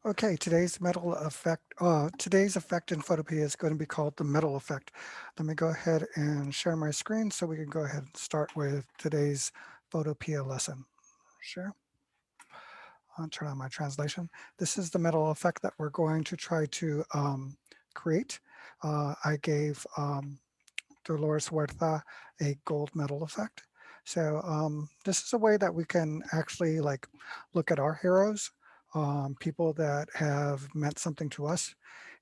Okay, today's effect in Photopea is going to be called the metal effect. Let me go ahead and share my screen so we can go ahead and start with today's Photopea lesson. Share. I'll turn on my translation. This is the metal effect that we're going to try to create. I gave Dolores Huerta a gold medal effect. So this is a way that we can actually like look at our heroes, people that have meant something to us,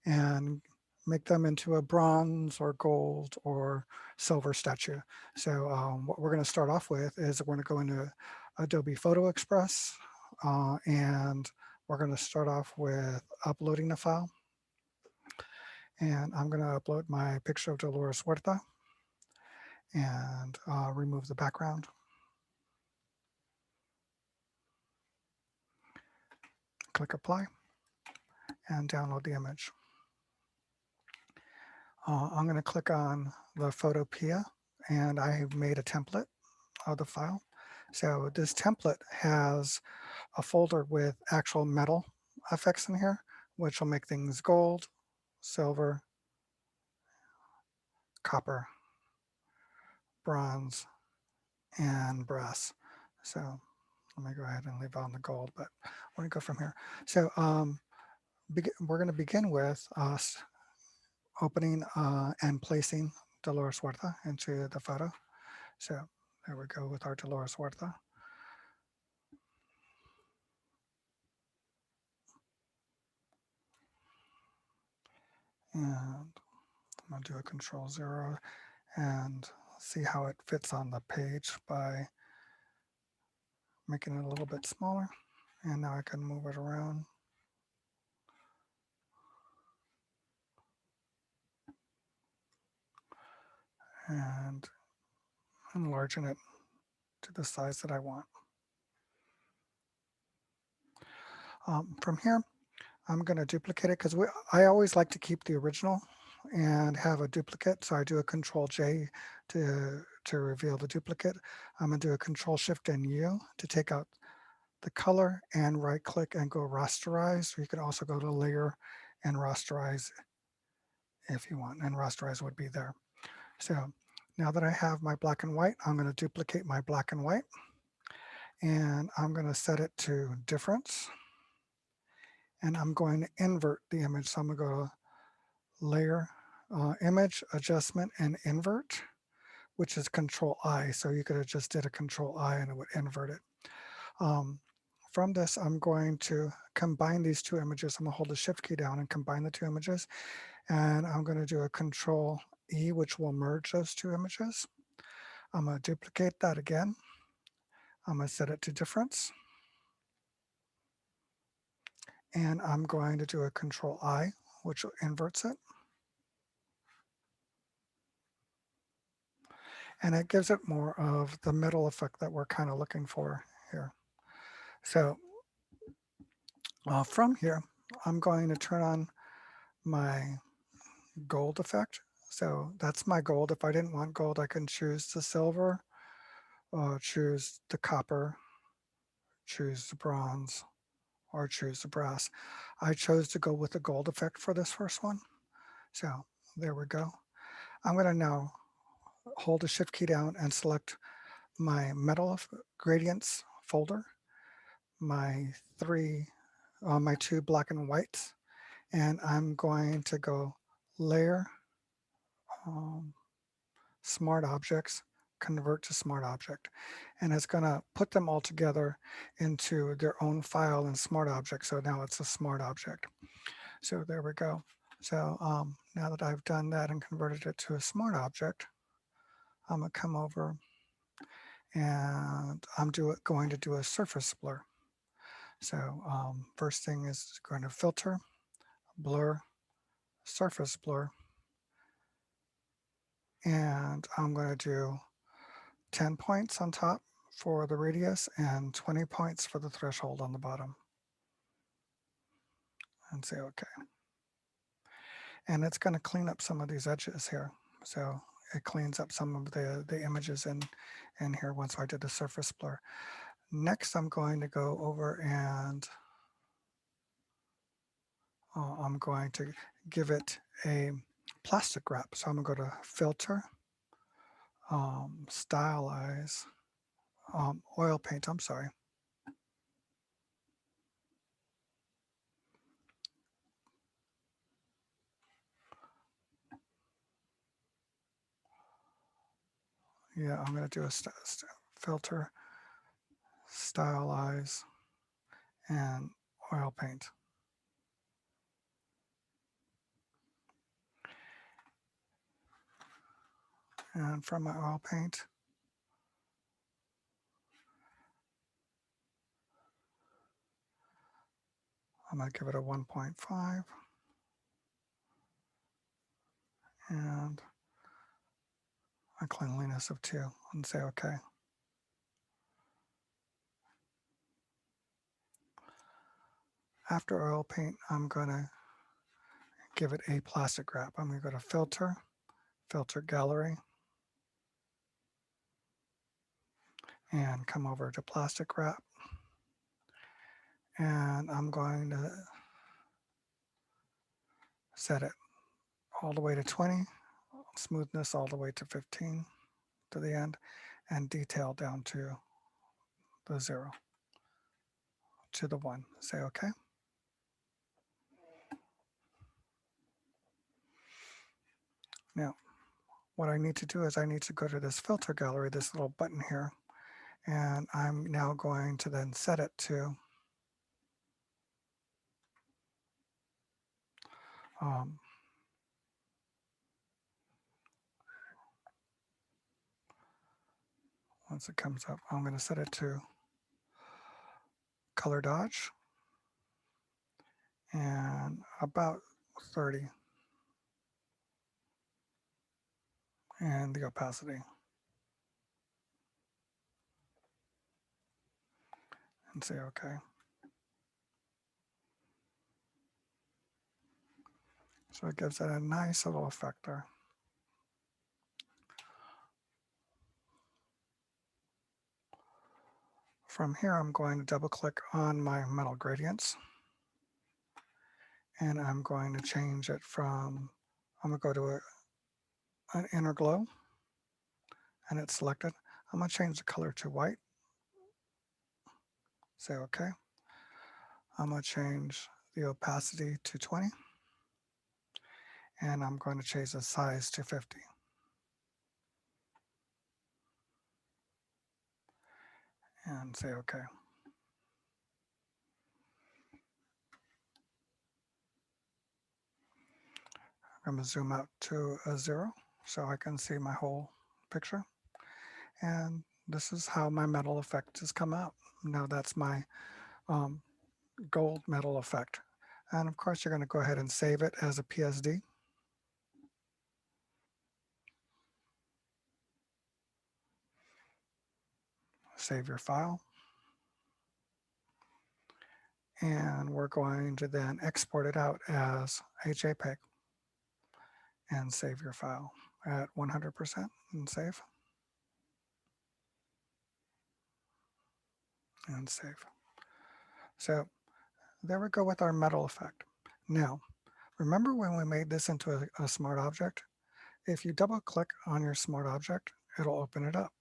and make them into a bronze or gold or silver statue. So what we're going to start off with is we're going to go into Adobe Photo Express, and we're going to start off with uploading the file. And I'm going to upload my picture of Dolores Huerta and remove the background. Click apply and download the image. I'm going to click on the Photopea and I have made a template of the file. So this template has a folder with actual metal effects in here, which will make things gold, silver, copper, bronze, and brass. So let me go ahead and leave on the gold, but we're going to go from here. So we're going to begin with opening and placing Dolores Huerta into the photo. So there we go with our Dolores Huerta. And I'm going to do a Control-0 and see how it fits on the page by making it a little bit smaller. And now I can move it around. And enlarging it to the size that I want. From here, I'm going to duplicate it because I always like to keep the original and have a duplicate. So I do a Control-J to reveal the duplicate. I'm going to do a Control-Shift and U to take out the color and right click and go rasterize. Or you can also go to layer and rasterize if you want, and rasterize would be there. So now that I have my black and white, I'm going to duplicate my black and white and I'm going to set it to difference. And I'm going to invert the image. So I'm going to go to layer, image, adjustment, and invert, which is Control I. So you could have just did a Control I and it would invert it. From this, I'm going to combine these two images. I'm going to hold the Shift key down and combine the two images. And I'm going to do a Control E, which will merge those two images. I'm going to duplicate that again. I'm going to set it to difference. And I'm going to do a Control I, which inverts it. And it gives it more of the metal effect that we're kind of looking for here. So from here, I'm going to turn on my gold effect. So that's my gold. If I didn't want gold, I can choose the silver, choose the copper, choose the bronze, or choose the brass. I chose to go with the gold effect for this first one. So there we go. I'm going to now hold the Shift key down and select my metal gradients folder, my my two black and whites, and I'm going to go layer, um, smart objects, convert to smart object. And it's going to put them all together into their own file in smart object. So now it's a smart object. So there we go. So now that I've done that and converted it to a smart object, I'm going to come over and I'm going to do a surface blur. So first thing is going to filter, blur, surface blur, and I'm going to do 10 points on top for the radius and 20 points for the threshold on the bottom. And say OK. And it's going to clean up some of these edges here. So it cleans up some of the images in here once I did the surface blur. Next, I'm going to go over and I'm going to give it a plastic wrap. So I'm going to go to Filter, Stylize, Oil Paint, I'm sorry. Yeah, I'm going to do a Filter, Stylize, and Oil Paint. And from my oil paint, I'm going to give it a 1.5 and a cleanliness of 2 and say OK. After oil paint, I'm going to give it a plastic wrap. I'm going to go to Filter, Filter Gallery, and come over to Plastic Wrap. And I'm going to set it all the way to 20, smoothness all the way to 15 to the end, and detail down to the 0 to the 1. Say OK. Now, what I need to do is I need to go to this filter gallery, this little button here, and I'm now going to then set it to once it comes up, I'm going to set it to color dodge and about 30 and the opacity and say OK. So it gives it a nice little effect there. From here, I'm going to double click on my metal gradients and I'm going to change it from, I'm going to go to an inner glow and it's selected. I'm going to change the color to white. Say OK. I'm going to change the opacity to 20 and I'm going to change the size to 50. And say OK. I'm going to zoom out to a 0 so I can see my whole picture. And this is how my metal effect has come out. Now that's my gold metal effect. And of course, you're going to go ahead and save it as a PSD. Save your file. And we're going to then export it out as a JPEG and save your file at 100% and save. And save. So there we go with our metal effect. Now, remember when we made this into a smart object? If you double click on your smart object, it'll open it up.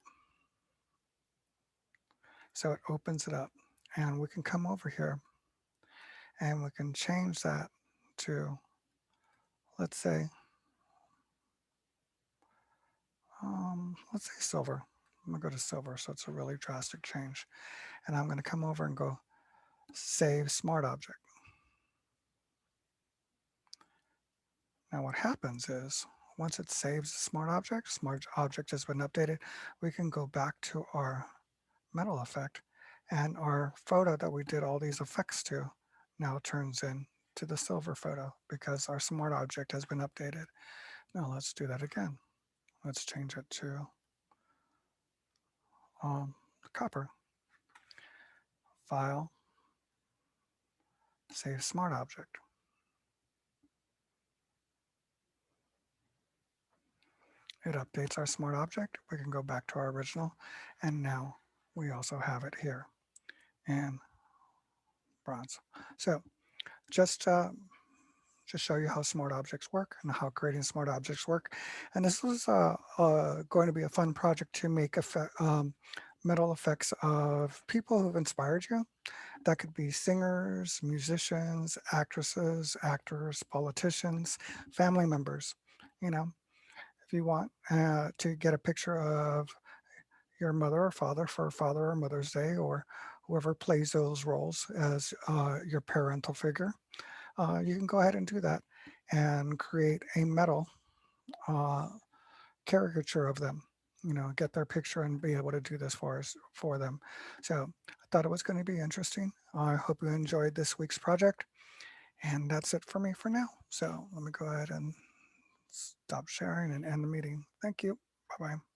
So it opens it up and we can come over here and we can change that to, let's say silver. I'm gonna go to silver, so it's a really drastic change. And I'm gonna come over and go save smart object. Now what happens is once it saves the smart object has been updated, we can go back to our metal effect and our photo that we did all these effects to now turns in to the silver photo because our smart object has been updated. Now let's do that again. Let's change it to copper. File, save smart object. It updates our smart object. We can go back to our original and now we also have it here in bronze. So just to show you how smart objects work and how creating smart objects work. And this was going to be a fun project to make metal effects of people who've inspired you. That could be singers, musicians, actresses, actors, politicians, family members. You know, if you want to get a picture of your mother or father for Father or Mother's Day, or whoever plays those roles as your parental figure, you can go ahead and do that and create a metal uh, caricature of them. You know, get their picture and be able to do this for them. So I thought it was going to be interesting. I hope you enjoyed this week's project, and that's it for me for now. So let me go ahead and stop sharing and end the meeting. Thank you. Bye bye.